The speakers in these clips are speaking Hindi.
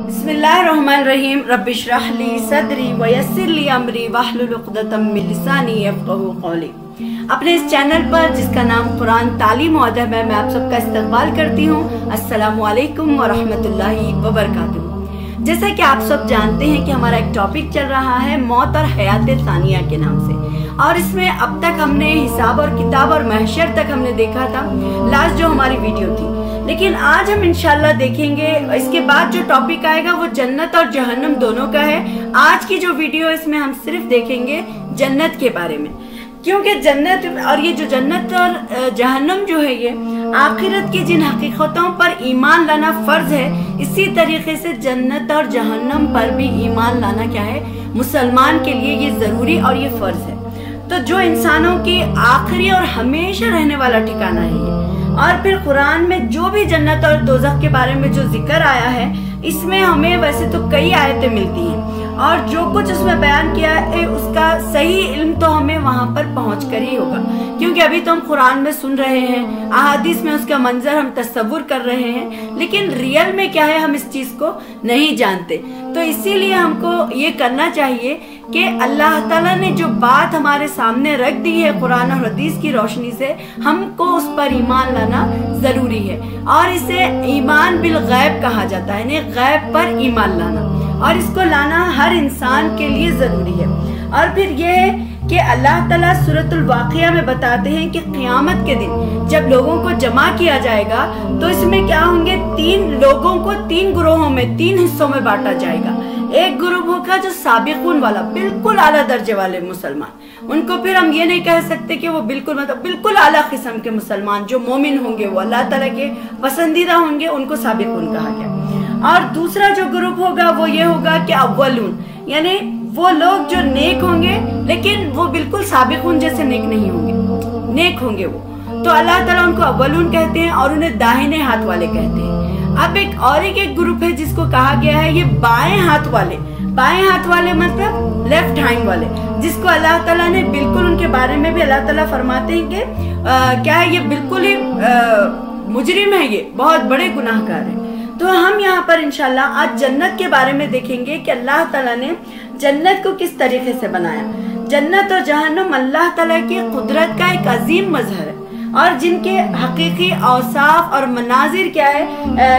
बिस्मिल्लाहिर्रहमानिर्रहीम रब्बिश्रह ली सदरी वयस्सिर ली अमरी वहलुल उक़दतम मिन लिसानी यफ़क़हू क़ौली। अपने इस चैनल पर जिसका नाम कुरान तालीम व अदब है, मैं आप सबका इस्तकबाल करती हूँ। अस्सलामु अलैकुम व रहमतुल्लाहि व बरकातुहू। जैसा कि आप सब जानते हैं कि हमारा एक टॉपिक चल रहा है मौत और हयात सानिया के नाम से, और इसमें अब तक हमने हिसाब और किताब और महशर तक हमने देखा था, लास्ट जो हमारी वीडियो थी। लेकिन आज हम इंशाल्लाह देखेंगे, इसके बाद जो टॉपिक आएगा वो जन्नत और जहन्नम दोनों का है। आज की जो वीडियो है इसमें हम सिर्फ देखेंगे जन्नत के बारे में, क्योंकि जन्नत और ये जो जन्नत और जहन्नम जो है ये आखिरत की जिन हकीकतों पर ईमान लाना फर्ज है, इसी तरीके से जन्नत और जहन्नम पर भी ईमान लाना क्या है, मुसलमान के लिए ये जरूरी और ये फर्ज है। तो जो इंसानों की आखिरी और हमेशा रहने वाला ठिकाना है ये, और फिर कुरान में जो भी जन्नत और दोज़ख के बारे में जो जिक्र आया है, इसमें हमें वैसे तो कई आयतें मिलती हैं, और जो कुछ उसमें बयान किया है उसका सही इल्म तो हमें वहां पर पहुंचकर ही होगा, क्योंकि अभी तो हम कुरान में सुन रहे हैं, अहादीस में उसका मंजर हम तस्वुर कर रहे हैं, लेकिन रियल में क्या है हम इस चीज को नहीं जानते। तो इसीलिए हमको ये करना चाहिए कि अल्लाह ताला ने जो बात हमारे सामने रख दी है कुरान और हदीस की रोशनी से, हमको उस पर ईमान लाना जरूरी है, और इसे ईमान बिल गैब कहा जाता है, यानी गैब पर ईमान लाना, और इसको लाना हर इंसान के लिए जरूरी है। और फिर यह है कि अल्लाह ताला सूरतुल वाक़िया में बताते हैं कि क़यामत के दिन जब लोगों को जमा किया जाएगा तो इसमें क्या होंगे, तीन लोगों को तीन ग्रोहों में, तीन हिस्सों में बांटा जाएगा। एक ग्रुप होगा जो साबिक़ून वाला, बिल्कुल आला दर्जे वाले मुसलमान, उनको फिर हम ये नहीं कह सकते कि वो बिल्कुल आला किस्म के मुसलमान जो मोमिन होंगे, वो अल्लाह ताला के पसंदीदा होंगे, उनको साबिक़ून कहा गया। और दूसरा जो ग्रुप होगा वो ये होगा कि अव्वलून, यानी वो लोग जो नेक होंगे, लेकिन वो बिल्कुल साबिक़ून जैसे नेक नहीं होंगे, नेक होंगे वो, तो अल्लाह ताला उनको अव्वलून कहते हैं और उन्हें दाहिने हाथ वाले कहते हैं। अब एक ग्रुप है जिसको कहा गया है ये बाएं हाथ वाले। बाएं हाथ वाले मतलब लेफ्ट हैंड वाले, जिसको अल्लाह ताला ने बिल्कुल, उनके बारे में भी अल्लाह ताला फरमाते हैं कि क्या है, ये बिल्कुल ही मुजरिम है, ये बहुत बड़े गुनाहगार है। तो हम यहाँ पर इंशाल्लाह आज जन्नत के बारे में देखेंगे कि अल्लाह ताला ने जन्नत को किस तरीके से बनाया। जन्नत और जहन्नम अल्लाह ताला की कुदरत का एक अजीम मजहर है, और जिनके हकीकी औसाफ और मनाजिर क्या है,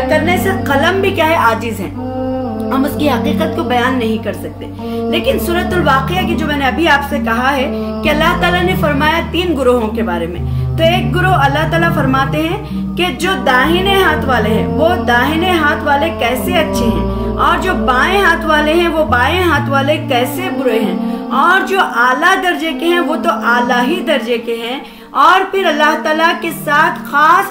करने से कलम भी क्या है, आजिज है, हम उसकी हकीकत को बयान नहीं कर सकते। लेकिन सूरतुल वाक़िया की जो मैंने अभी आपसे कहा है कि अल्लाह ताला ने फरमाया तीन ग्रोहों के बारे में, तो एक ग्रोह अल्लाह ताला फरमाते हैं कि जो दाहिने हाथ वाले हैं वो दाहिने हाथ वाले कैसे अच्छे हैं, और जो बाएं हाथ वाले हैं वो बाएं हाथ वाले कैसे बुरे हैं, और जो आला दर्जे के हैं वो तो आला ही दर्जे के हैं, और फिर अल्लाह ताला के साथ खास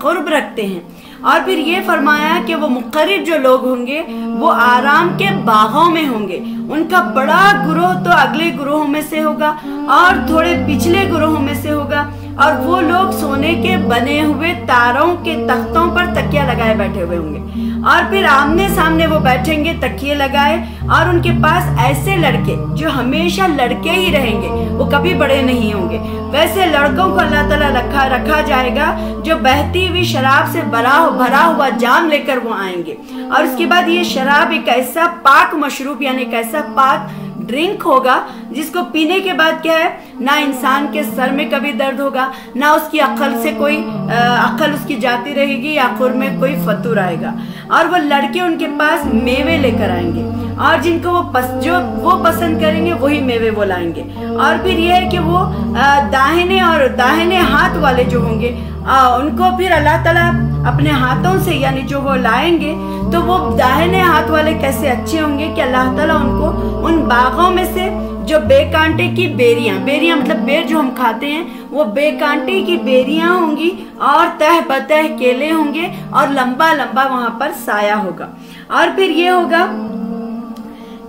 कुर्ब रखते हैं। और फिर ये फरमाया कि वो मुक़र्रब जो लोग होंगे वो आराम के बागों में होंगे, उनका बड़ा ग्रोह तो अगले ग्रोह में से होगा और थोड़े पिछले ग्रोह में से होगा, और वो लोग सोने के बने हुए तारों के तख्तों पर तकिया लगाए बैठे हुए होंगे, और फिर आमने सामने वो बैठेंगे तकिए लगाए, और उनके पास ऐसे लड़के जो हमेशा लड़के ही रहेंगे, वो कभी बड़े नहीं होंगे, वैसे लड़कों को अल्लाह ताला रखा जाएगा जो बहती हुई शराब से भरा हुआ जाम लेकर वो आएंगे। और उसके बाद ये शराब एक ऐसा पाक मशरूब, यानी एक ऐसा पाक ड्रिंक होगा जिसको पीने के बाद क्या है, ना इंसान के सर में कभी दर्द होगा, ना उसकी अक्ल से कोई अक्ल उसकी जाती रहेगी, या खुर में कोई फतूर आएगा। और वो लड़के उनके पास मेवे लेकर आएंगे, और जिनको वो पसंद करेंगे वही मेवे वो लाएंगे। और फिर ये है कि वो दाहिने हाथ वाले जो होंगे उनको फिर अल्लाह ताला अपने हाथों से, यानी जो वो लाएंगे, तो वो दाहिने हाथ वाले कैसे अच्छे होंगे कि अल्लाह ताला उनको उन बागों में से जो बेकांटे की बेरियां मतलब बेर जो हम खाते हैं, वो बेकांटे की बेरियां होंगी, और तह बतह केले होंगे, और लंबा लंबा वहां पर साया होगा। और फिर ये होगा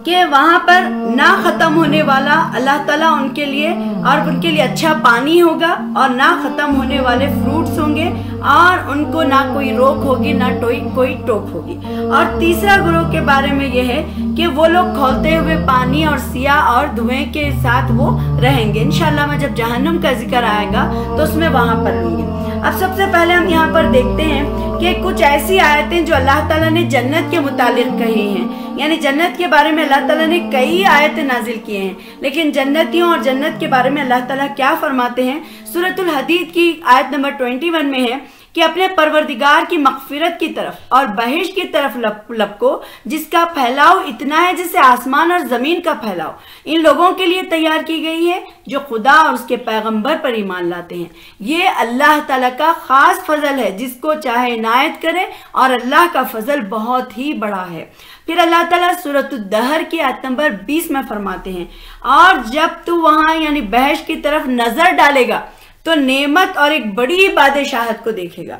कि वहां पर ना खत्म होने वाला अल्लाह ताला उनके लिए, और उनके लिए अच्छा पानी होगा, और ना खत्म होने वाले फ्रूट्स होंगे, और उनको ना कोई रोक होगी, ना कोई टोक होगी। और तीसरा ग्रोह के बारे में यह है कि वो लोग खौलते हुए पानी और सियाह और धुएं के साथ वो रहेंगे। इंशाल्लाह में जब जहन्नम का जिक्र आएगा तो उसमें वहां पर होंगे। अब सबसे पहले हम यहाँ पर देखते हैं कि कुछ ऐसी आयतें जो अल्लाह ताला ने जन्नत के मुतालिक कही हैं, यानी जन्नत के बारे में अल्लाह ताला ने कई आयतें नाजिल किए हैं, लेकिन जन्नतियों और जन्नत के बारे में अल्लाह ताला क्या फरमाते हैं। सूरतुल हदीद की आयत नंबर 21 में है कि अपने परवरदिगार की मगफिरत की तरफ और बहिश्त की तरफ लपको, जिसका फैलाव इतना है जैसे आसमान और जमीन का फैलाव, इन लोगों के लिए तैयार की गई है जो खुदा और उसके पैगंबर पर ईमान लाते हैं। ये अल्लाह ताला का खास फजल है, जिसको चाहे इनायत करे, और अल्लाह का फजल बहुत ही बड़ा है। फिर अल्लाह ताला सूरतुद दहर की आयत नंबर 20 में फरमाते हैं, और जब तू वहां यानी बहिश्त की तरफ नजर डालेगा तो नेमत और एक बड़ी बादशाहत को देखेगा।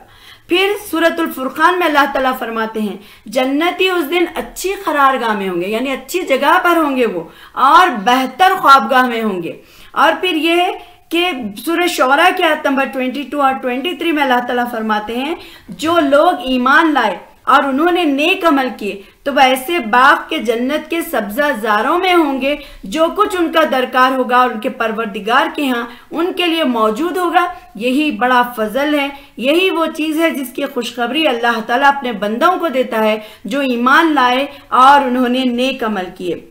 फिर सूरतुल फुरकान में अल्लाह ताला फरमाते हैं, जन्नती उस दिन अच्छी करारगाह में होंगे, यानी अच्छी जगह पर होंगे वो, और बेहतर ख्वाबगाह में होंगे। और फिर ये कि सूरह शौरा की आयत नंबर 22 और 23 में अल्लाह ताला फरमाते हैं, जो लोग ईमान लाए और उन्होंने नेक अमल किए तो वह ऐसे बाग के जन्नत के सब्जाजारों में होंगे, जो कुछ उनका दरकार होगा और उनके परवरदिगार के यहाँ उनके लिए मौजूद होगा। यही बड़ा फजल है, यही वो चीज़ है जिसकी खुशखबरी अल्लाह ताला अपने बंदों को देता है जो ईमान लाए और उन्होंने नेक अमल किए।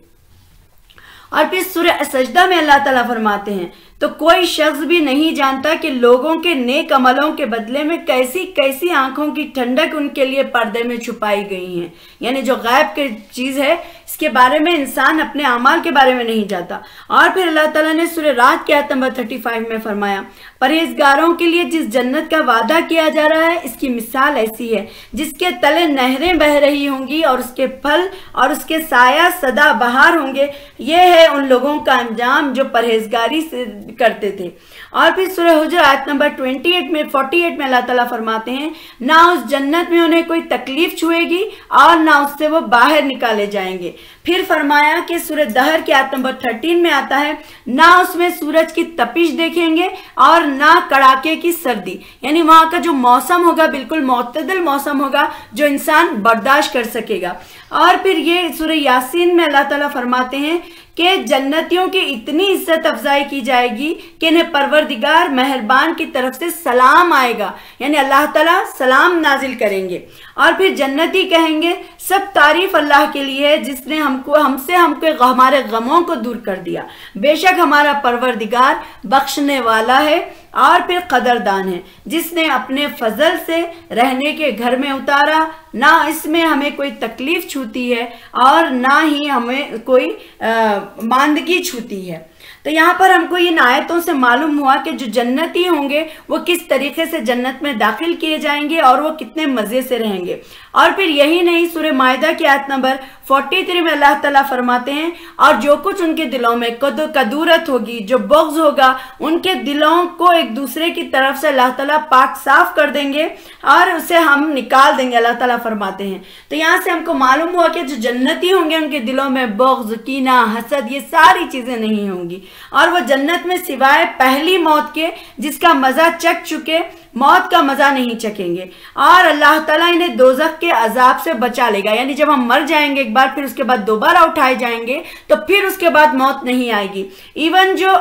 और फिर सूरह सजदा में अल्लाह ताला फरमाते हैं, तो कोई शख्स भी नहीं जानता कि लोगों के नेक अमलों के बदले में कैसी कैसी आंखों की ठंडक उनके लिए पर्दे में छुपाई गई हैं, यानी जो गैब की चीज़ है इसके बारे में इंसान अपने अमाल के बारे में नहीं जानता। और फिर अल्लाह ताला ने सूरह रात की आयत नंबर 35 में फरमाया, परहेजगारों के लिए जिस जन्नत का वादा किया जा रहा है इसकी मिसाल ऐसी है, जिसके तले नहरें बह रही होंगी और उसके फल और उसके साया सदा बहार होंगे। यह है उन लोगों का अंजाम जो परहेजगारी से करते थे। और फिर सूरह हुजर आयत नंबर 48 में अल्लाह ताला फरमाते हैं, ना उस जन्नत में उन्हें कोई तकलीफ छुएगी और ना उससे वो बाहर निकाले जाएंगे। फिर फरमाया कि सूरह दहर की आयत नंबर 13 में आता है, ना उसमें सूरज की तपिश देखेंगे और ना कड़ाके की सर्दी, यानी वहां का जो मौसम होगा बिल्कुल मुतदल मौसम होगा जो इंसान बर्दाश्त कर सकेगा। और फिर ये सूरह यासीन में अल्लाह ताला फरमाते हैं कि जन्नतियों की इतनी इज्जत अफजाई की जाएगी कि इन्हें परवरदिगार मेहरबान की तरफ से सलाम आएगा, यानी अल्लाह ताला सलाम नाजिल करेंगे। और फिर जन्नती कहेंगे, सब तारीफ अल्लाह के लिए है जिसने हमको हमारे गमों को दूर कर दिया। बेशक हमारा परवरदिगार बख्शने वाला है और फिर कदरदान है, जिसने अपने फजल से रहने के घर में उतारा, ना इसमें हमें कोई तकलीफ छूती है और ना ही हमें कोई मांदगी छूती है। तो यहाँ पर हमको इन आयतों से मालूम हुआ कि जो जन्नती होंगे वो किस तरीके से जन्नत में दाखिल किए जाएंगे और वो कितने मज़े से रहेंगे। और फिर यही नहीं, सूरह माइदा की आयत नंबर 43 में अल्लाह ताला फरमाते हैं, और जो कुछ उनके दिलों में कदूरत होगी, जो बग़्ज़ होगा, उनके दिलों को एक दूसरे की तरफ से अल्लाह ताला पाक साफ कर देंगे और उसे हम निकाल देंगे, अल्लाह ताला फरमाते हैं। तो यहाँ से हमको मालूम हुआ कि जो जन्नती होंगे उनके दिलों में बग़्ज़, कीना, हसद, ये सारी चीज़ें नहीं होंगी, और वो जन्नत में सिवाय पहली मौत के जिसका मज़ा चख चुके मौत का मजा नहीं चखेंगे। और अल्लाह ताला इन्हें दोज़ख के अजाब से बचा लेगा, यानी जब हम मर जाएंगे एक बार फिर उसके बाद दोबारा उठाए जाएंगे तो फिर उसके बाद मौत नहीं आएगी। इवन जो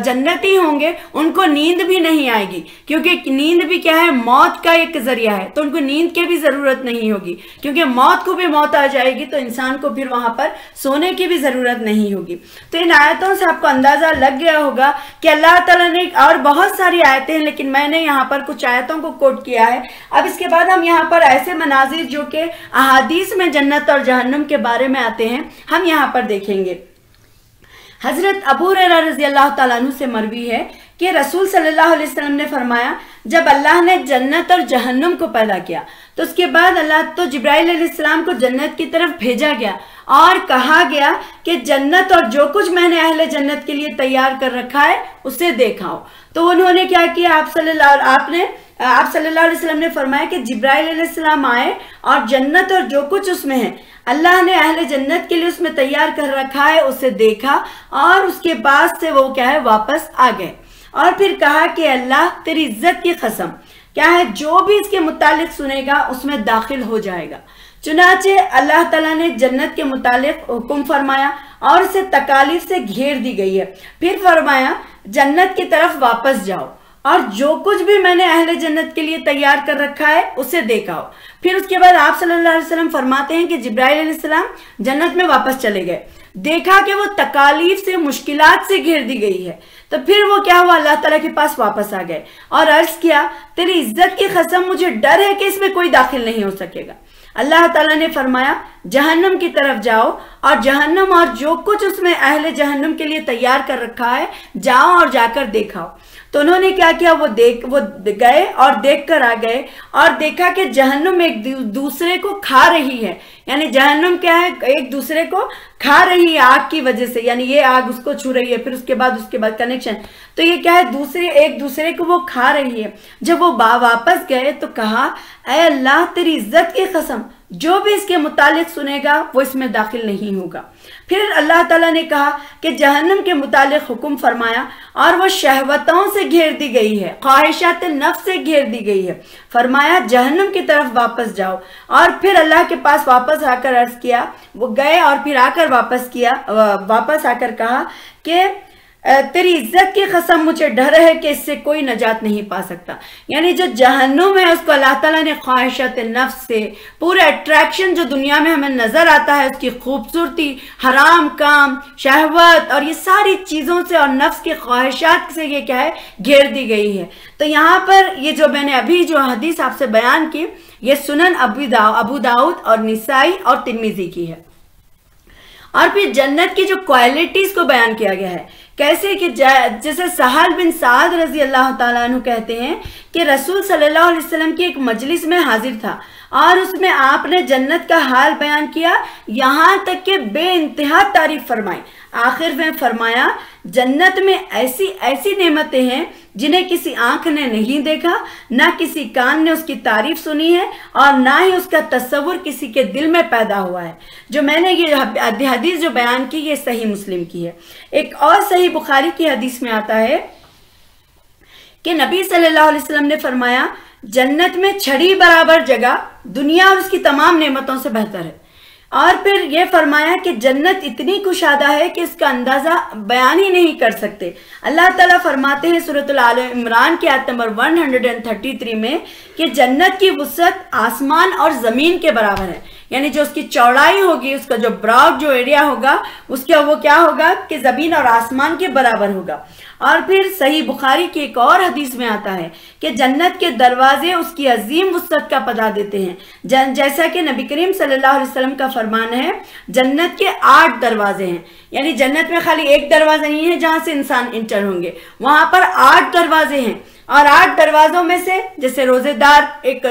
जन्नती होंगे उनको नींद भी नहीं आएगी, क्योंकि नींद भी क्या है, मौत का एक जरिया है, तो उनको नींद की भी जरूरत नहीं होगी, क्योंकि मौत को भी मौत आ जाएगी तो इंसान को फिर वहां पर सोने की भी जरूरत नहीं होगी। तो इन आयतों से आपको अंदाजा लग गया होगा कि अल्लाह ताला ने, और बहुत सारी आयतें हैं लेकिन मैंने यहाँ पर कुछ आयतों को कोट किया है। अब इसके बाद हम यहाँ पर ऐसे मनाजिर जो कि अहादीस में जन्नत और जहन्नुम के बारे में आते हैं हम यहाँ पर देखेंगे। हजरत अबू हुरैरा रज़ी अल्लाह ताला अन्हु से मरवी है कि रसूल सल्लल्लाहु अलैहि वसल्लम ने फरमाया, जब अल्लाह ने जन्नत और जहन्नुम को पैदा किया तो उसके बाद अल्लाह तो जिब्राइल अलैहिस्सलाम को जन्नत की तरफ भेजा गया और कहा गया कि जन्नत और जो कुछ मैंने अहले जन्नत के लिए तैयार कर रखा है उसे देखाओ। तो उन्होंने क्या किया, आप सल्लल्लाहु अलैहि वसल्लम ने फरमाया कि जिब्राइल अलैहिस्सलाम आए और जन्नत और जो कुछ उसमें है अल्लाह ने अहले जन्नत के लिए उसमें तैयार कर रखा है उसे देखा, और उसके बाद से वो क्या है, वापस आ गए। और फिर कहा कि अल्लाह तेरी इज्जत की कसम, क्या है, जो भी इसके मुतालिक सुनेगा उसमें दाखिल हो जाएगा। चुनाचे अल्लाह ताला ने जन्नत के मुतालिक हुक्म फरमाया और उसे तकालीफ से घेर दी गई है। फिर फरमाया जन्नत की तरफ वापस जाओ, और जो कुछ भी मैंने अहले जन्नत के लिए तैयार कर रखा है उसे देखा हो। फिर उसके बाद आप सल्लल्लाहु अलैहि वसल्लम फरमाते हैं कि जिब्राइल अलैहिस्सलाम जन्नत में वापस चले गए, देखा कि वो तकालीफ से, मुश्किलात से घेर दी गई है। तो फिर वो क्या हुआ, अल्लाह ताला के पास वापस आ गए और अर्ज किया, तेरी इज्जत की कसम मुझे डर है कि इसमें कोई दाखिल नहीं हो सकेगा। अल्लाह ताला ने फरमाया, जहन्नम की तरफ जाओ और जहन्नम और जो कुछ उसमें अहले जहन्नम के लिए तैयार कर रखा है जाओ और जाकर देखाओ। तो उन्होंने क्या किया, वो गए और देख कर आ गए और देखा कि जहन्नुम एक दूसरे को खा रही है। यानी जहन्नुम क्या है, एक दूसरे को खा रही है आग की वजह से, यानी ये आग उसको छू रही है, फिर उसके बाद कनेक्शन, तो ये क्या है, एक दूसरे को वो खा रही है। जब वो वापस गए तो कहा, ऐ अल्लाह तेरी इज्जत की कसम, जो भी इसके मुतालिक सुनेगा वो इसमें दाखिल नहीं होगा। फिर अल्लाह ताला ने कहा कि जहन्नम के मुतालिक हुक्म फरमाया और वो शहवतों से घेर दी गई है, ख्वाहिशात नफ्स से घेर दी गई है। फरमाया जहन्नम की तरफ वापस जाओ। और फिर अल्लाह के पास वापस आकर अर्ज किया, वो गए और फिर आकर वापस आकर कहा कि तेरी इज्जत की कसम मुझे डर है कि इससे कोई नजात नहीं पा सकता। यानी जो जहन्नुम है उसको अल्लाह ताला ने ख्वाहिशात नफ्स से, पूरे अट्रैक्शन जो दुनिया में हमें नजर आता है, उसकी खूबसूरती, हराम काम, शहवत और ये सारी चीजों से और नफ्स के ख्वाहिशात से ये क्या है, घेर दी गई है। तो यहाँ पर ये जो मैंने अभी जो हदीस आपसे बयान की, ये सुनन अबू दाऊद और निसाई और तिर्मिजी की है। और फिर जन्नत की जो क्वालिटीज को बयान किया गया है, कैसे कि जैसे सहल बिन साद रजी अल्लाह ताला अन्हु कहते हैं कि रसूल सल्लल्लाहु अलैहि वसल्लम की एक मजलिस में हाजिर था और उसमें आपने जन्नत का हाल बयान किया, यहाँ तक कि बेइंतहा तारीफ फरमाई। आखिर में फरमाया, जन्नत में ऐसी ऐसी नेमतें हैं जिन्हें किसी आंख ने नहीं देखा, ना किसी कान ने उसकी तारीफ सुनी है और ना ही उसका तस्वुर किसी के दिल में पैदा हुआ है। जो मैंने ये हदीस जो बयान की, ये सही मुस्लिम की है। एक और सही बुखारी की हदीस में आता है कि नबी सल्लल्लाहु अलैहि वसल्लम ने फरमाया, जन्नत में छड़ी बराबर जगह दुनिया और उसकी तमाम नेमतों से बेहतर है। और फिर ये फरमाया कि जन्नत इतनी कुशादा है कि इसका अंदाजा बयान ही नहीं कर सकते। अल्लाह ताला फरमाते हैं सूरह आल इमरान की आयत नंबर 133 में कि जन्नत की वुसअत आसमान और जमीन के बराबर है। यानी जो उसकी चौड़ाई होगी, उसका जो ब्रॉड जो एरिया होगा, उसका वो क्या होगा कि जमीन और आसमान के बराबर होगा। और फिर सही बुखारी की एक और हदीस में आता है कि जन्नत के दरवाजे उसकी अजीम वुसअत का पता देते हैं। जैसा कि नबी करीम सल्लल्लाहु अलैहि वसल्लम का फरमान है, जन्नत के 8 दरवाजे हैं। यानी जन्नत में खाली एक दरवाजा नहीं है जहां से इंसान इंटर होंगे, वहां पर 8 दरवाजे हैं। और 8 दरवाजों में से जैसे रोजेदार एक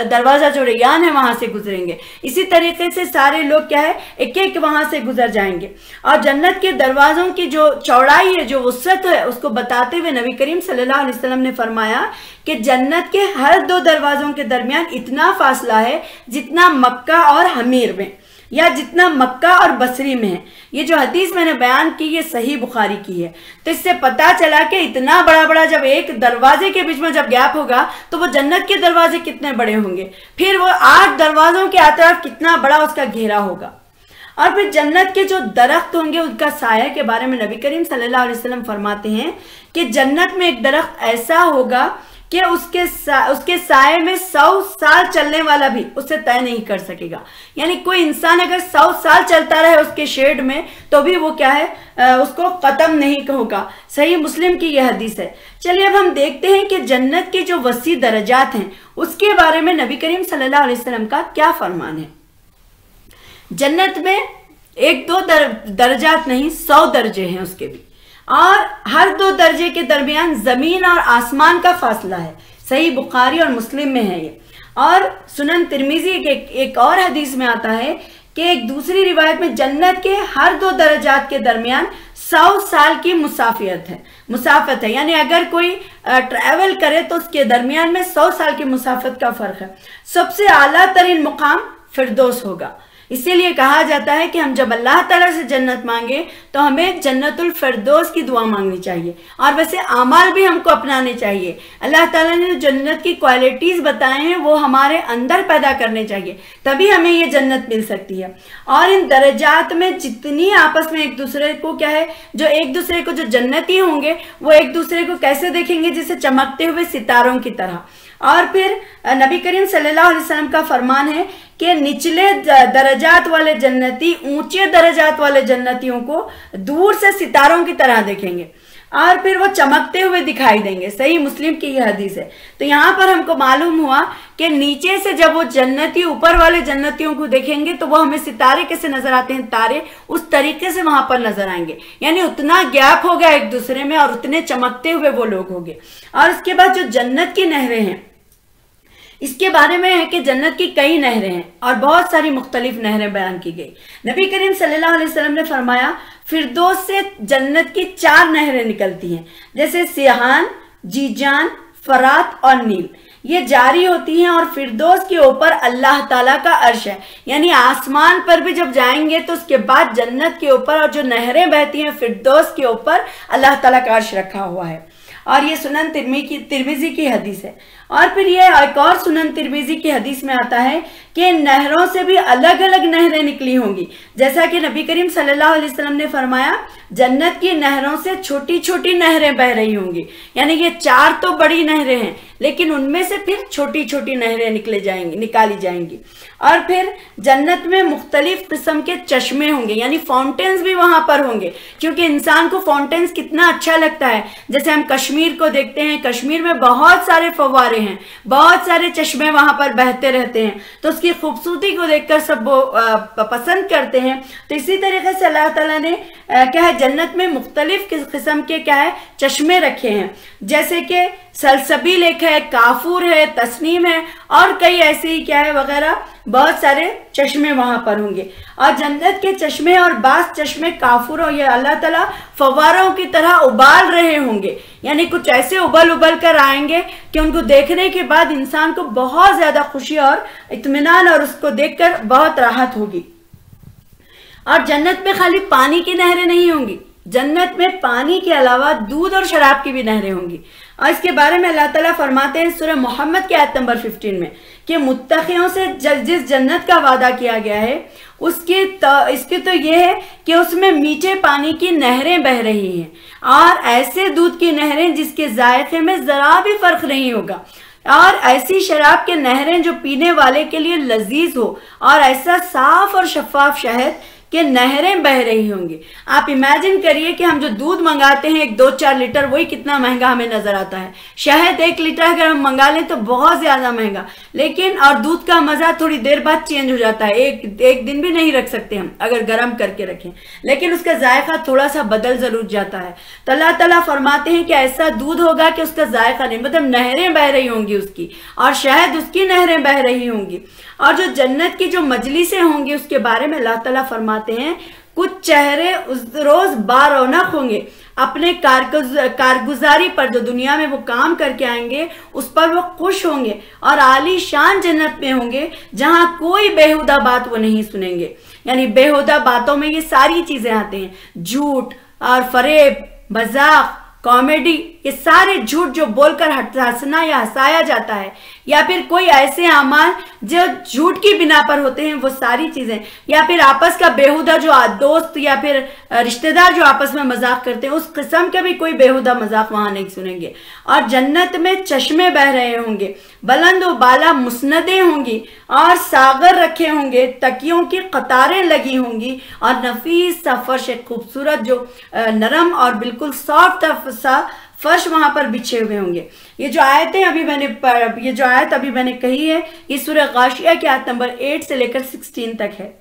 दरवाजा जो रैयान है वहां से गुजरेंगे, इसी तरीके से सारे लोग क्या है, एक एक वहां से गुजर जाएंगे। और जन्नत के दरवाजों की जो चौड़ाई है, जो वुसअत है, उसको बताते हुए नबी करीम सल्लल्लाहु अलैहि वसल्लम ने फरमाया कि जन्नत के हर 2 दरवाजों के दरमियान इतना फासला है जितना मक्का और हमीर में, या जितना मक्का और बसरी में है। ये जो हदीस मैंने बयान की, ये सही बुखारी की है। तो इससे पता चला कि इतना बड़ा बड़ा जब एक दरवाजे के बीच में जब गैप होगा तो वो जन्नत के दरवाजे कितने बड़े होंगे, फिर वो 8 दरवाजों के अतराफ कितना बड़ा उसका घेरा होगा। और फिर जन्नत के जो दरख्त होंगे उनका साया के बारे में नबी करीम सल्लल्लाहु अलैहि वसल्लम फरमाते हैं कि जन्नत में एक दरख्त ऐसा होगा कि उसके साये में 100 साल चलने वाला भी उससे तय नहीं कर सकेगा। यानी कोई इंसान अगर 100 साल चलता रहे उसके शेड में तो भी वो क्या है, उसको खत्म नहीं होगा। सही मुस्लिम की यह हदीस है। चलिए अब हम देखते हैं कि जन्नत के जो वसी दर्जात हैं उसके बारे में नबी करीम सल्लल्लाहु अलैहि वसल्लम का क्या फरमान है। जन्नत में 1-2 दर्जात नहीं, 100 दर्जे हैं उसके भी, और हर 2 दर्जे के दरमियान जमीन और आसमान का फासला है। सही बुखारी और मुस्लिम में है ये। और सुनन तिर्मिजी के एक और हदीस में आता है कि एक दूसरी रिवायत में जन्नत के हर 2 दर्जात के दरमियान 100 साल की मुसाफत है। यानी अगर कोई ट्रैवल करे तो उसके दरमियान में 100 साल की मुसाफत का फर्क है। सबसे आला तरीन मुकाम फिरदौस होगा। इसीलिए कहा जाता है कि हम जब अल्लाह ताला से जन्नत मांगे तो हमें जन्नतुल फिरदौस की दुआ मांगनी चाहिए। और वैसे आमाल भी हमको अपनाने चाहिए। अल्लाह ताला ने जन्नत की क्वालिटीज बताए हैं वो हमारे अंदर पैदा करने चाहिए, तभी हमें ये जन्नत मिल सकती है। और इन दर्जात में जितनी आपस में एक दूसरे को क्या है, जो एक दूसरे को जो जन्नती होंगे वो एक दूसरे को कैसे देखेंगे, जैसे चमकते हुए सितारों की तरह। और फिर नबी करीम सल्लल्लाहु अलैहि वसल्लम का फरमान है कि निचले दर्जात वाले जन्नती ऊंचे दर्जात वाले जन्नतियों को दूर से सितारों की तरह देखेंगे और फिर वो चमकते हुए दिखाई देंगे। सही मुस्लिम की यह हदीस है। तो यहाँ पर हमको मालूम हुआ कि नीचे से जब वो जन्नती ऊपर वाले जन्नतियों को देखेंगे तो वो हमें सितारे कैसे नजर आते हैं, तारे उस तरीके से वहां पर नजर आएंगे। यानी उतना गैप होगा एक दूसरे में और उतने चमकते हुए वो लोग होंगे। और उसके बाद जो जन्नत की नहरें हैं, इसके बारे में है कि जन्नत की कई नहरें हैं और बहुत सारी मुख्तलिफ नहरें बयान की गई। नबी करीम सल्लल्लाहु अलैहि वसल्लम ने फरमाया फिरदौस से जन्नत की 4 नहरें निकलती हैं, जैसे सिहान, जीजान, फरात और नील। ये जारी होती हैं और फिरदौस के ऊपर अल्लाह ताला का अर्श है। यानी आसमान पर भी जब जाएंगे तो उसके बाद जन्नत के ऊपर और जो नहरें बहती हैं फिरदौस के ऊपर अल्लाह ताला का अर्श रखा हुआ है। और ये सुनन तिर्मिजी की हदीस है। और फिर ये एक और सुनन तिर्मिजी की हदीस में आता है कि नहरों से भी अलग अलग नहरें निकली होंगी। जैसा कि नबी करीम सल्लल्लाहु अलैहि वसल्लम ने फरमाया जन्नत की नहरों से छोटी छोटी नहरें बह रही होंगी। यानी ये 4 तो बड़ी नहरें हैं लेकिन उनमें से फिर छोटी छोटी नहरें निकाली जाएंगी। और फिर जन्नत में मुख्तलिफ किस्म के चश्मे होंगे, यानी फाउंटेन्स भी वहां पर होंगे, क्योंकि इंसान को फाउंटेन्स कितना अच्छा लगता है। जैसे हम कश्मीर को देखते हैं, कश्मीर में बहुत सारे फव्वारे हैं, बहुत सारे चश्मे वहां पर बहते रहते हैं, तो उसकी खूबसूरती को देखकर सब वो पसंद करते हैं। तो इसी तरीके से अल्लाह ताला ने क्या है जन्नत में मुख्तलिफ किस्म के क्या है चश्मे रखे हैं, जैसे कि सलसबील एक है, काफूर है, तस्नीम है और कई ऐसे ही क्या है वगैरह बहुत सारे चश्मे वहां पर होंगे। और जन्नत के चश्मे और बास चश्मे काफूरों ये अल्लाह ताला फव्वारों की तरह उबाल रहे होंगे, यानी कुछ ऐसे उबल उबल कर आएंगे कि उनको देखने के बाद इंसान को बहुत ज्यादा खुशी और इत्मीनान और उसको देखकर बहुत राहत होगी। और जन्नत में खाली पानी की नहरें नहीं होंगी, जन्नत में पानी के अलावा दूध और शराब की भी नहरें होंगी। और इसके बारे में अल्लाह ताला फरमाते हैं सूरह मोहम्मद के आयत नंबर 15 में कि मुत्तक़ियों से जिस जन्नत का वादा किया गया है इसकी तो ये है कि उसमें मीठे पानी की नहरें बह रही हैं और ऐसे दूध की नहरें जिसके जायके में जरा भी फर्क नहीं होगा, और ऐसी शराब के नहरें जो पीने वाले के लिए लजीज हो, और ऐसा साफ और शफाफ शहद कि नहरें बह रही होंगी। आप इमेजिन करिए कि हम जो दूध मंगाते हैं 1-2-4 लीटर, वही कितना महंगा हमें नजर आता है। शहद 1 लीटर अगर हम मंगा लें तो बहुत ज्यादा महंगा, लेकिन और दूध का मजा थोड़ी देर बाद चेंज हो जाता है, एक दिन भी नहीं रख सकते हम अगर गर्म करके रखें, लेकिन उसका जायका थोड़ा सा बदल जरूर जाता है। तो अल्लाह ताला फरमाते हैं कि ऐसा दूध होगा कि उसका जायका नहीं, मतलब नहरें बह रही होंगी उसकी, और शहद उसकी नहरें बह रही होंगी। और जो जन्नत की जो मजलिसें होंगी उसके बारे में अल्लाह ताला फरमाते हैं कुछ चेहरे उस रोज बारौनक होंगे, अपने कारगुजारी पर जो दुनिया में वो काम करके आएंगे उस पर वो खुश होंगे और आलीशान जन्नत में होंगे जहां कोई बेहुदा बात वो नहीं सुनेंगे। यानी बेहुदा बातों में ये सारी चीजें आते हैं, झूठ और फरेब, मजाक, कॉमेडी, ये सारे झूठ जो बोलकर हंसना या हंसाया जाता है, या फिर कोई ऐसे अमाल जो झूठ की बिना पर होते हैं, वो सारी चीजें, या फिर आपस का बेहुदा जो दोस्त या फिर रिश्तेदार जो आपस में मजाक करते हैं, उस किस्म का भी कोई बेहुदा मजाक वहां नहीं सुनेंगे। और जन्नत में चश्मे बह रहे होंगे, बुलंद व बाला मुस्नदें होंगी और सागर रखे होंगे, तकियों की कतारें लगी होंगी और नफीस सा फर्श, खूबसूरत जो नरम और बिल्कुल सॉफ्ट सा फर्श वहां पर बिछे हुए होंगे। ये जो आयत अभी मैंने कही है ये सूरह गाशिया की आयत नंबर 8 से लेकर 16 तक है।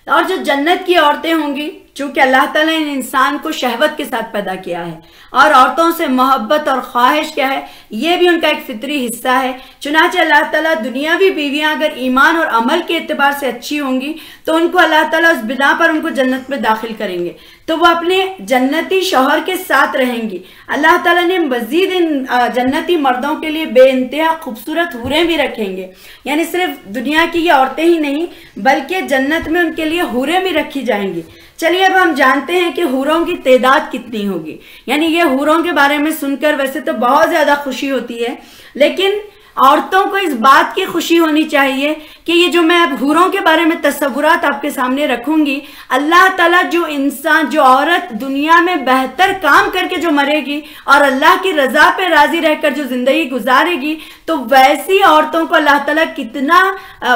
और जो जन्नत की औरतें होंगी चूंकि अल्लाह ताला ने इंसान को शहवत के साथ पैदा किया है और औरतों से मोहब्बत और ख्वाहिश क्या है ये भी उनका एक फितरी हिस्सा है। चुनांचे अल्लाह ताला दुनियावी बीवियां अगर ईमान और अमल के एतबार से अच्छी होंगी तो उनको अल्लाह ताला उस बिना पर उनको जन्नत में दाखिल करेंगे, तो वो अपने जन्नती शौहर के साथ रहेंगी। अल्लाह ताला ने मजीद इन जन्नती मर्दों के लिए बेइंतहा खूबसूरत हूरें भी रखेंगे, यानी सिर्फ दुनिया की ये औरतें ही नहीं बल्कि जन्नत में उनके लिए हूरें भी रखी जाएंगी। चलिए अब हम जानते हैं कि हूरों की तादाद कितनी होगी। यानी ये हूरों के बारे में सुनकर वैसे तो बहुत ज्यादा खुशी होती है, लेकिन औरतों को इस बात की खुशी होनी चाहिए कि ये जो मैं अब हूरों के बारे में तस्वुरात आपके सामने रखूंगी, अल्लाह ताला जो इंसान जो औरत दुनिया में बेहतर काम करके जो मरेगी और अल्लाह की रजा पे राजी रहकर जो जिंदगी गुजारेगी, तो वैसी औरतों को अल्लाह ताला कितना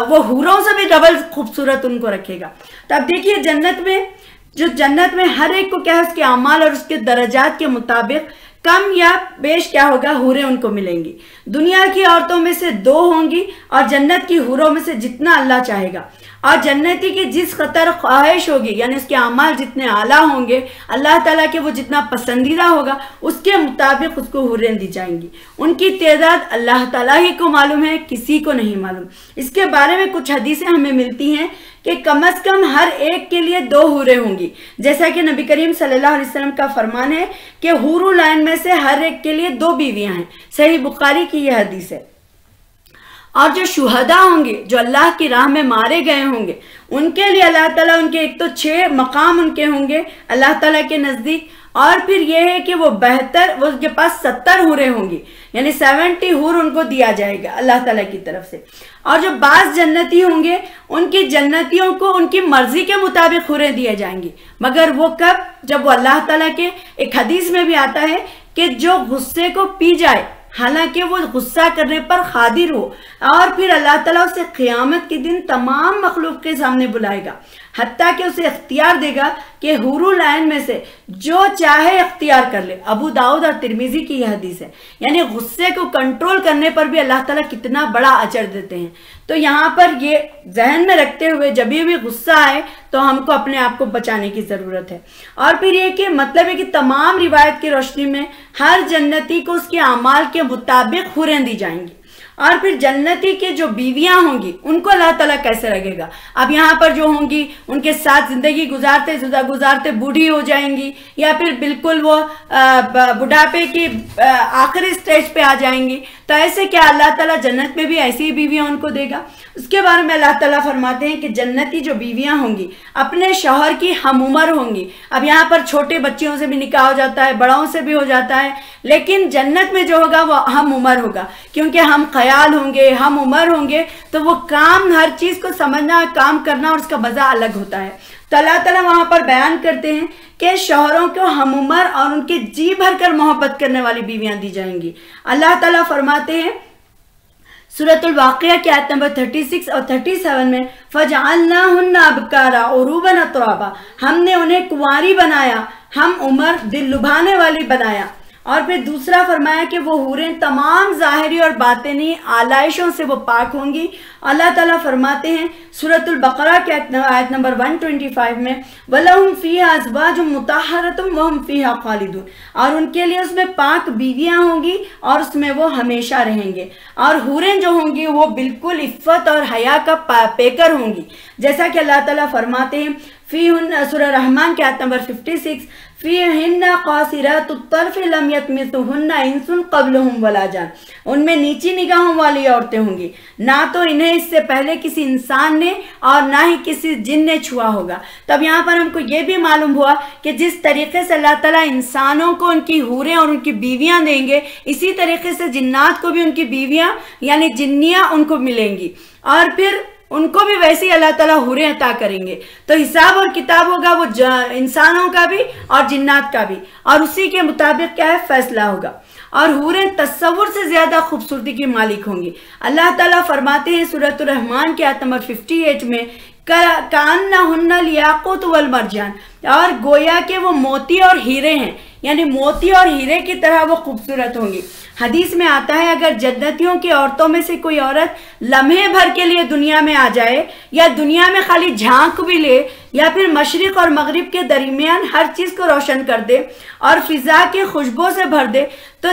वो हूरों से भी डबल खूबसूरत उनको रखेगा। तो अब देखिए जन्नत में हर एक को क्या है उसके अमाल और उसके दर्जात के मुताबिक कम या बेश क्या होगा हूरें उनको मिलेंगी। दुनिया की औरतों में से 2 होंगी और जन्नत की हूरों में से जितना अल्लाह चाहेगा, और जन्नती की जिस कदर ख्वाहिश होगी यानी उसके अमाल जितने आला होंगे, अल्लाह ताला के वो जितना पसंदीदा होगा उसके मुताबिक उसको हूरें दी जाएंगी। उनकी तादाद अल्लाह ताला ही को मालूम है, किसी को नहीं मालूम। इसके बारे में कुछ हदीसें हमें मिलती हैं कि कम से कम हर एक के लिए 2 हूरें होंगी, जैसा कि नबी करीम सल्लल्लाहु अलैहि वसल्लम का फरमान है कि हूरुल ऐन में से हर एक के लिए 2 बीवियां हैं। सही बुखारी की यह हदीस है। और जो शुहदा होंगे, जो अल्लाह की राह में मारे गए होंगे, उनके लिए अल्लाह ताला उनके एक तो 6 मकाम उनके होंगे अल्लाह ताला के नजदीक, और फिर यह है कि वो उसके पास 70 हूरें होंगी, यानी 70 हूर उनको दिया जाएगा अल्लाह ताला की तरफ से। और जो बाज जन्नती होंगे उनकी जन्नतियों को उनकी मर्जी के मुताबिक हूरें दिए जाएंगी, मगर वो कब, जब वो अल्लाह ताला के एक हदीस में भी आता है कि जो गुस्से को पी जाए, हालांकि वो गुस्सा करने पर खादिर हो, और फिर अल्लाह ताला उसे क़यामत के दिन तमाम मखलूक के सामने बुलाएगा, हत्ता कि उसे इख्तियार देगा कि हुरुल ऐन में से जो चाहे इख्तियार कर ले। अबू दाऊद और तिरमिजी की यह हदीस है। यानी गुस्से को कंट्रोल करने पर भी अल्लाह ताला कितना बड़ा अजर देते हैं। तो यहाँ पर ये जहन में रखते हुए जब भी गुस्सा आए तो हमको अपने आप को बचाने की जरूरत है। और फिर ये कि मतलब है कि तमाम रिवायत की रोशनी में हर जन्नती को उसके अमाल के मुताबिक हूरें दी जाएंगी। और फिर जन्नती के जो बीवियां होंगी उनको अल्लाह ताला कैसे रखेगा। अब यहाँ पर जो होंगी उनके साथ जिंदगी गुजारते गुजारते बूढ़ी हो जाएंगी, या फिर बिल्कुल वो बुढ़ापे की आखिरी स्टेज पे आ जाएंगी, तो ऐसे क्या अल्लाह ताला जन्नत में भी ऐसी ही बीवियां उनको देगा। उसके बारे में अल्लाह ताला फरमाते हैं कि जन्नती जो बीवियां होंगी अपने शौहर की हम उम्र होंगी। अब यहाँ पर छोटे बच्चियों से भी निकाह हो जाता है, बड़ों से भी हो जाता है, लेकिन जन्नत में जो होगा वो हम उम्र होगा, क्योंकि हम ख्याल होंगे, हम उम्र होंगे, तो वो काम हर चीज को समझना, काम करना और उसका मजा अलग होता है। तो अल्लाह ताला वहां पर बयान करते हैं कि शौहरों को हम उम्र और उनके जी भरकर मोहब्बत करने वाली बीवियां दी जाएंगी। अल्लाह ताला फरमाते हैं सूरतुल वाक़िया की आयत नंबर 36 और 37 में, फजअलनाहुन्ना अबकारा उरूबन अतराबा, हमने उन्हें कुंवारी बनाया, हम उम्र दिल लुभाने वाली बनाया। और फिर दूसरा फरमाया कि वो हूरें तमाम ज़ाहिरी और बातिनी आलाइशों से वो पाक होंगी। अल्लाह ताला फरमाते हैं सूरतुल बकरा के आयत नंबर 125 में, वलहुम फीहा अज़वाजुम मुतहहरतुम वहुम फीहा खालिदून, और उनके लिए उसमें पाक बीवियां होंगी और उसमें वो हमेशा रहेंगे। और हूरें जो होंगी वो बिल्कुल इफ़्फ़त और हया का पेकर होंगी, जैसा कि अल्लाह ताला फरमाते हैं फीहुन्ना, सूरह रहमान के आयत नंबर 56, फीहिन्ना क़ासिरातुत तर्फ़ लम यतमिसहुन्ना इंसुन क़ब्लहुम वला जान, उनमें नीची निगाहों वाली औरतें होंगी, ना तो इन्हें इससे पहले किसी इंसान ने और ना ही किसी जिन ने छुआ होगा। तब यहाँ पर हमको ये भी मालूम हुआ कि जिस तरीके से अल्लाह ताला इंसानों को उनकी हूरें और उनकी बीवियां देंगे, इसी तरीके से जिन्नात को भी उनकी बीवियां यानी जिन्नियां उनको मिलेंगी, और फिर उनको भी वैसे ही अल्लाह ताला हूरें अता करेंगे। तो हिसाब और किताब होगा वो इंसानों का भी और जिन्नात का भी, और उसी के मुताबिक क्या है फैसला होगा। और हूरें तस्वुर से ज्यादा खूबसूरती की मालिक होंगी। अल्लाह ताला फरमाते हैं सूरतुर रहमान के आयत नंबर 58 में, कान्नाहुन्ना लियाकुत वल मरजान, और गोया के वो मोती और हीरे हैं, यानी मोती और हीरे की तरह वो खूबसूरत होंगी। हदीस में आता है अगर जन्नतियों की औरतों में से कोई औरत लम्हे भर के लिए दुनिया में आ जाए या दुनिया में खाली झांक भी ले, या फिर मशरिक और मगरिब के दरमियान हर चीज को रोशन कर दे और फिजा के खुशबू से भर दे, तो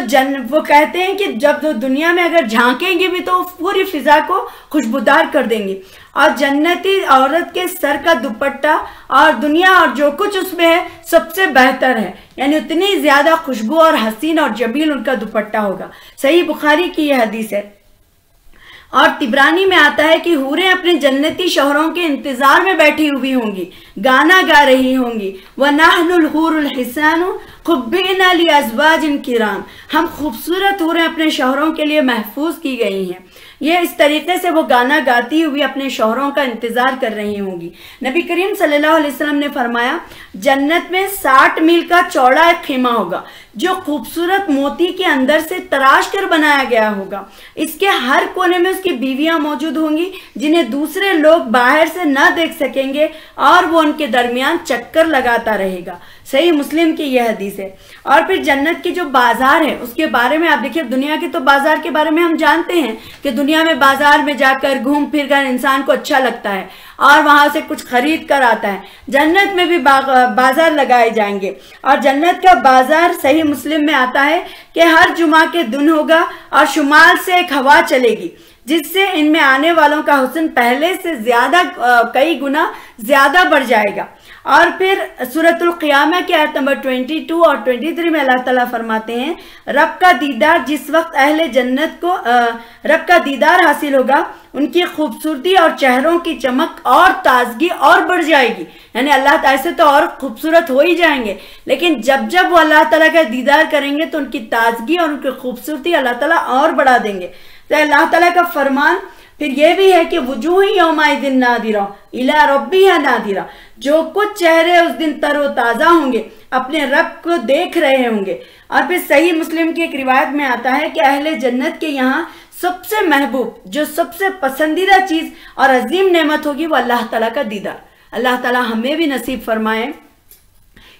वो कहते हैं कि जब दुनिया में अगर झांकेंगे भी तो पूरी फिजा को खुशबूदार कर देंगी। और जन्नती औरत के सर का दुपट्टा और दुनिया और जो कुछ उसमें है सबसे बेहतर है, यानी उतनी ज्यादा खुशबू और हसीन और जमील उनका दुपट्टा होगा। सही बुखारी की यह हदीस है। और तिबरानी में आता है कि हूरें अपने जन्नती शौहरों के इंतजार में बैठी हुई होंगी, गाना गा रही होंगी, व नाहनुल हूरुल हिसानु खुब्बीना लि अज़वाजिन किराम, हम खूबसूरत हूरें अपने शौहरों के लिए महफूज की गई हैं। ये इस तरीके से वो गाना गाती हुई अपने शौहरों का इंतजार कर रही होंगी। नबी करीम सल्लल्लाहु अलैहि वसल्लम ने फरमाया, जन्नत में 60 मील का चौड़ा एक खीमा होगा जो खूबसूरत मोती के अंदर से तराश कर बनाया गया होगा। इसके हर कोने में उसकी बीवियां मौजूद होंगी जिन्हें दूसरे लोग बाहर से न देख सकेंगे और वो उनके दरमियान चक्कर लगाता रहेगा। सही मुस्लिम की यह हदीस है। और फिर जन्नत की जो बाजार है उसके बारे में आप देखिए, दुनिया के तो बाजार के बारे में हम जानते हैं कि दुनिया में बाजार में जाकर घूम फिर कर इंसान को अच्छा लगता है और वहां से कुछ खरीद कर आता है। जन्नत में भी बाजार लगाए जाएंगे और जन्नत का बाजार सही मुस्लिम में आता है कि हर जुमा के दिन होगा और शुमाल से एक हवा चलेगी जिससे इनमें आने वालों का हुस्न पहले से ज्यादा कई गुना ज्यादा बढ़ जाएगा। और फिर सूरतुल क़ियामा की आयत नंबर 22 और 23 में अल्लाह ताला फरमाते हैं, रब का दीदार जिस वक्त अहले जन्नत को रब का दीदार हासिल होगा, उनकी खूबसूरती और चेहरों की चमक और ताजगी और बढ़ जाएगी। यानी अल्लाह ताला से तो और खूबसूरत हो ही जाएंगे, लेकिन जब जब वो अल्लाह ताला का दीदार करेंगे तो उनकी ताजगी और उनकी खूबसूरती अल्लाह ताला और बढ़ा देंगे। तो अल्लाह ताला का फरमान फिर यह भी है कि वजूह यौमाइदिन नादिरा इला रब्बिहा नादिरा, जो कुछ चेहरे उस दिन तरोताजा होंगे अपने रब को देख रहे होंगे। और फिर सही मुस्लिम की एक रिवायत में आता है कि अहले जन्नत के यहाँ सबसे महबूब, जो सबसे पसंदीदा चीज और अजीम नेमत होगी वो अल्लाह ताला का दीदार। अल्लाह ताला हमें भी नसीब फरमाए।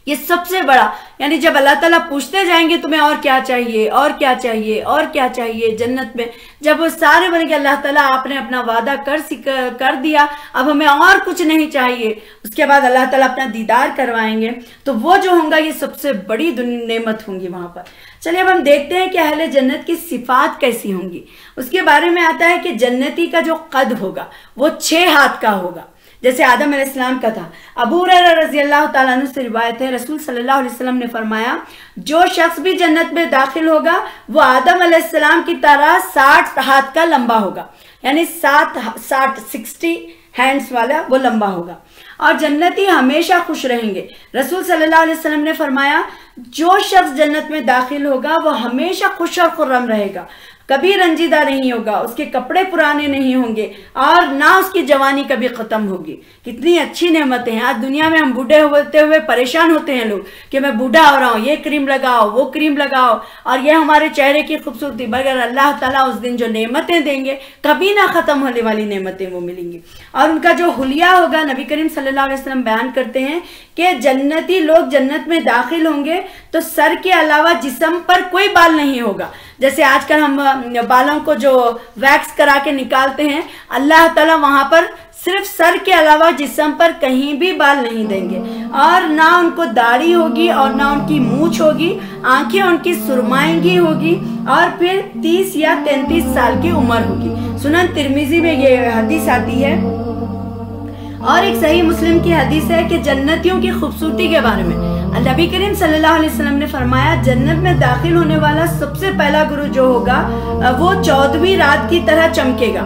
ये सबसे बड़ा, यानी जब अल्लाह ताला पूछते जाएंगे तुम्हें और क्या चाहिए और क्या चाहिए और क्या चाहिए जन्नत में, जब वो सारे बनेंगे अल्लाह ताला आपने अपना वादा कर दिया, अब हमें और कुछ नहीं चाहिए, उसके बाद अल्लाह ताला अपना दीदार करवाएंगे, तो वो जो होगा ये सबसे बड़ी नेमत होंगी वहां पर। चलिए अब हम देखते हैं कि अहले जन्नत की सिफात कैसी होंगी। उसके बारे में आता है कि जन्नती का जो कद होगा वो 6 हाथ का होगा, जैसे आदम अलैहिस्सलाम का था। अबू हुरैरा रज़ी अल्लाह ताला अन्हु से रिवायत है, रसूल सल्लल्लाहु अलैहि वसल्लम ने फरमाया, जो शख्स भी जन्नत में दाखिल होगा वो आदम अलैहिस्सलाम की तरह 60 हाथ का लंबा होगा, यानी 60 हैंड्स वाला वो लंबा होगा। और जन्नती हमेशा खुश रहेंगे। रसूल सल्लल्लाहु अलैहि वसल्लम ने फरमाया, जो शख्स जन्नत में दाखिल होगा वो हमेशा खुश और खुर्रम रहेगा, कभी रंजीदा नहीं होगा, उसके कपड़े पुराने नहीं होंगे और ना उसकी जवानी कभी खत्म होगी। कितनी अच्छी नेमतें हैं। आज दुनिया में हम बूढ़े होते हुए परेशान होते हैं लोग कि मैं बूढ़ा हो रहा हूँ, ये क्रीम लगाओ वो क्रीम लगाओ और ये हमारे चेहरे की खूबसूरती, मगर अल्लाह ताला उस दिन जो नेमतें देंगे कभी ना खत्म होने वाली नेमतें वो मिलेंगी। और उनका जो हुलिया होगा, नबी करीम सल्लल्लाहु अलैहि वसल्लम बयान करते हैं कि जन्नती लोग जन्नत में दाखिल होंगे तो सर के अलावा जिस्म पर कोई बाल नहीं होगा। जैसे आजकल हम बालों को जो वैक्स करा के निकालते हैं, अल्लाह ताला वहां पर सिर्फ सर के अलावा जिस्म पर कहीं भी बाल नहीं देंगे और ना उनको दाढ़ी होगी और ना उनकी मूंछ होगी, आंखें उनकी सुरमाएंगी होगी और फिर 30 या 33 साल की उम्र होगी। सुनन तिरमिजी में ये हदीस आती है। और एक सही मुस्लिम की हदीस है कि जन्नतियों की खूबसूरती के बारे में नबी करीम सल्लल्लाहु अलैहि वसल्लम ने फरमाया, जन्नत में दाखिल होने वाला सबसे पहला गुरु जो होगा वो 14वीं रात की तरह चमकेगा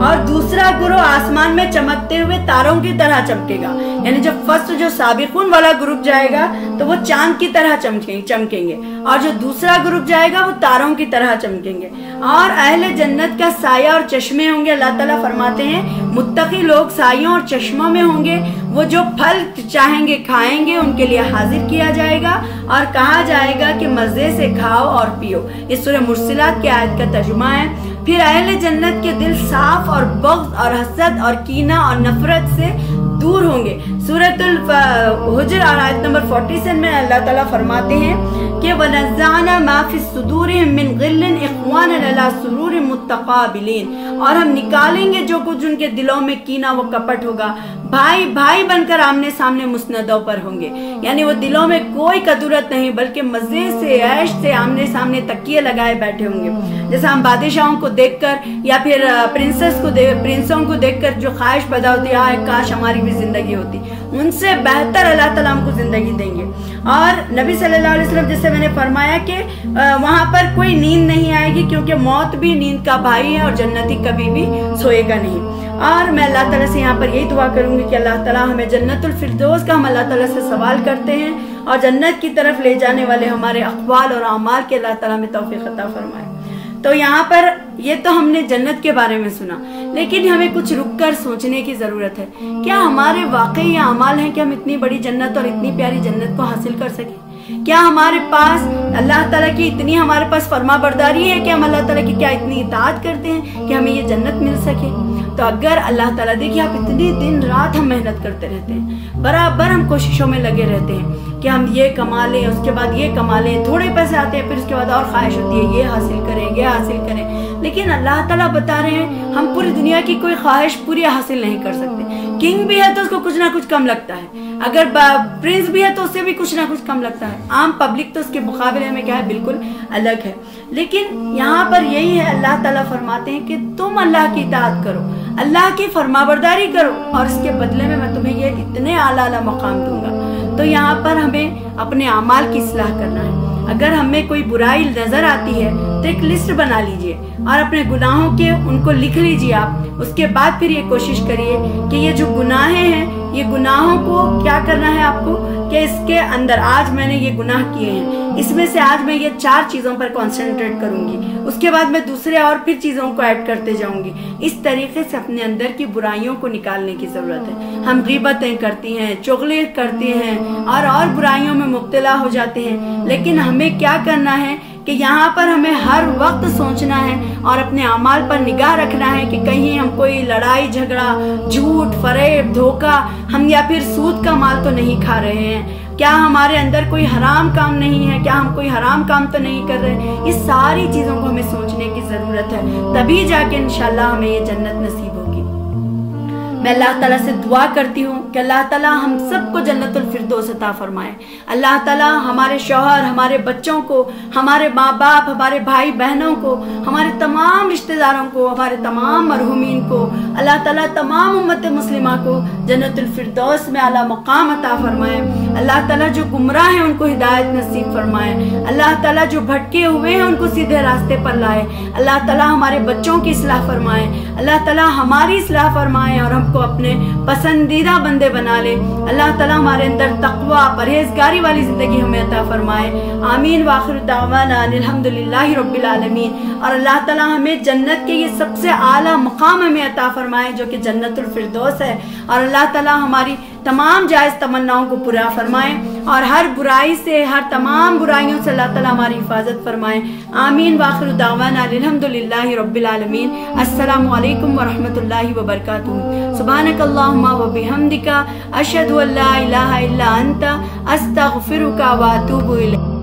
और दूसरा गुरु आसमान में चमकते हुए तारों की तरह चमकेगा। यानी जब फर्स्ट जो साबिकून वाला ग्रुप जाएगा तो वो चांद की तरह चमकेंगे और जो दूसरा ग्रुप जाएगा वो तारों की तरह चमकेंगे। और अहले जन्नत का साया और चश्मे होंगे। अल्लाह ताला फरमाते हैं, मुत्तकी लोग सायों और चश्मों में होंगे, वो जो फल चाहेंगे खाएंगे, उनके लिए हाजिर किया जाएगा और कहा जाएगा कि मजे से खाओ और पियो। इस सूरह मुर्सिलात की आयत का तर्जुमा है। फिर अहले जन्नत के दिल साफ और बग़्ज़ और हसद और कीना और नफरत से दूर होंगे। सूरतुल हुज्र और आयत नंबर 47 में अल्लाह ताला फरमाते हैं कि वनज़अना मा फ़ी सुदूरिहिम मिन ग़िल्लिन इख़्वानन अला सुरूरिन मुत्तक़ाबिलीन, और हम निकालेंगे जो कुछ उनके दिलों में कीना व कपट होगा, भाई भाई बनकर आमने सामने मुस्नदों पर होंगे, यानी वो दिलों में कोई कदूरत नहीं बल्कि मजे से ऐश से आमने सामने तकिए लगाए बैठे होंगे। जैसा हम बादशाहों को देखकर या फिर प्रिंसों को देखकर जो ख्वाहिश पैदा होती है, काश हमारी भी जिंदगी होती, उनसे बेहतर अल्लाह ताला हमको जिंदगी देंगे। और नबी सल्लल्लाहु अलैहि वसल्लम जैसे मैंने फरमाया कि वहां पर कोई नींद नहीं आएगी, क्योंकि मौत भी नींद का भाई है और जन्नती कभी भी सोएगा नहीं। और मैं अल्लाह ताला से यहाँ पर यही दुआ करूंगी कि अल्लाह ताला हमें जन्नतुल फिरदौस का हम अल्लाह ताला से सवाल करते हैं और जन्नत की तरफ ले जाने वाले हमारे अक़वाल और अमाल के अल्लाह ताला में तौफीक अता फरमाए। तो यहाँ पर ये तो हमने जन्नत के बारे में सुना, लेकिन हमें कुछ रुक कर सोचने की जरूरत है। क्या हमारे वाकई ये अमाल हैं कि हम इतनी बड़ी जन्नत और इतनी प्यारी जन्नत को हासिल कर सके? क्या हमारे पास अल्लाह ताला की इतनी हमारे पास फरमा बरदारी है कि हम अल्लाह ताला की क्या इतनी इताअत करते हैं कि हमें ये जन्नत मिल सके? तो अगर अल्लाह ताला, देखिए आप इतनी दिन रात हम मेहनत करते रहते हैं, बराबर हम कोशिशों में लगे रहते हैं कि हम ये कमा लें, उसके बाद ये कमा लें, थोड़े पैसे आते हैं, फिर उसके बाद और ख्वाहिश होती है ये हासिल करें, ये हासिल करें। लेकिन अल्लाह ताला बता रहे हैं हम पूरी दुनिया की कोई ख्वाहिश पूरी हासिल नहीं कर सकते। किंग भी है तो उसको कुछ ना कुछ कम लगता है, अगर प्रिंस भी है तो उससे भी कुछ ना कुछ कम लगता है, आम पब्लिक तो उसके मुकाबले में क्या है, बिल्कुल अलग है। लेकिन यहाँ पर यही है, अल्लाह ताला फरमाते हैं कि तुम अल्लाह की इताअत करो, अल्लाह की फरमाबरदारी करो और इसके बदले में मैं तुम्हें ये इतने आला आला मकाम दूंगा। तो यहाँ पर हमें अपने अमाल की इस्लाह करना है। अगर हमें कोई बुराई नजर आती है तो एक लिस्ट बना लीजिए और अपने गुनाहों के उनको लिख लीजिए आप। उसके बाद फिर ये कोशिश करिए कि ये जो गुनाहें हैं, ये गुनाहों को क्या करना है आपको कि इसके अंदर आज मैंने ये गुनाह किए हैं, इसमें से आज मैं ये 4 चीजों पर कंसंट्रेट करूंगी, उसके बाद मैं दूसरे और फिर चीजों को ऐड करते जाऊंगी। इस तरीके से अपने अंदर की बुराइयों को निकालने की जरूरत है। हम गीबतें करती हैं, चुगली करते हैं और बुराइयों में मुब्तला हो जाते हैं। लेकिन हमें क्या करना है कि यहाँ पर हमें हर वक्त सोचना है और अपने अमाल पर निगाह रखना है कि कहीं हम कोई लड़ाई झगड़ा, झूठ, फरेब, धोखा, हम या फिर सूद का माल तो नहीं खा रहे हैं, क्या हमारे अंदर कोई हराम काम नहीं है, क्या हम कोई हराम काम तो नहीं कर रहे। इस सारी चीजों को हमें सोचने की जरूरत है, तभी जाके इंशाल्लाह हमें ये जन्नत नसीब होगी। मैं अल्लाह ताला से दुआ करती हूँ कि अल्लाह ताला हम सबको जन्नतुल फिरदौस अता फरमाए। अल्लाह ताला हमारे शौहर, हमारे बच्चों को, हमारे माँ बाप, हमारे भाई बहनों को, हमारे तमाम रिश्तेदारों को, हमारे तमाम मरहूमीन को, अल्लाह ताला तमाम उम्मत मुस्लिमा को जन्नतुल फिरदौस में आला मकाम अता फरमाए। अल्लाह ताला जो गुमराह हैं उनको हिदायत नसीब फरमाए। अल्लाह ताला जो भटके हुए हैं उनको सीधे रास्ते पर लाए। अल्लाह ताला हमारे बच्चों की इस्लाह फरमाए। अल्लाह ताला हमारी इस्लाह फरमाए और हमको अपने पसंदीदा बंदे बना ले। अल्लाह ताला हमारे अंदर तक़वा, परहेजगारी वाली जिंदगी हमें अता फरमाए। आमीन। वाखिर दावाना अल्हम्दुलिल्लाहि रब्बिल आलमीन। और अल्लाह ताला हमें जन्नत के ये सबसे आला मकाम हमें अता फरमाए जो कि जन्नतुल फिरदौस है। और अल्लाह ताला हमारी तमाम जायज़ तमन्नाओं को पूरा फरमाए और हर बुराई से, हर तमाम बुराइयों से अल्लाह ताला हमारी हिफाजत फरमाए। आमीन। वाखिर दावाना अल्हम्दुलिल्लाहि रब्बिल आलमीन। अस्सलामु अलैकुम व रहमतुल्लाहि व बरकातुहू। सुब्हानकल्लाहुम्मा व बिहम्दिका अशहदु अल्ला इलाहा इल्ला अंता अस्तगफिरुका व अतूबु इलैक।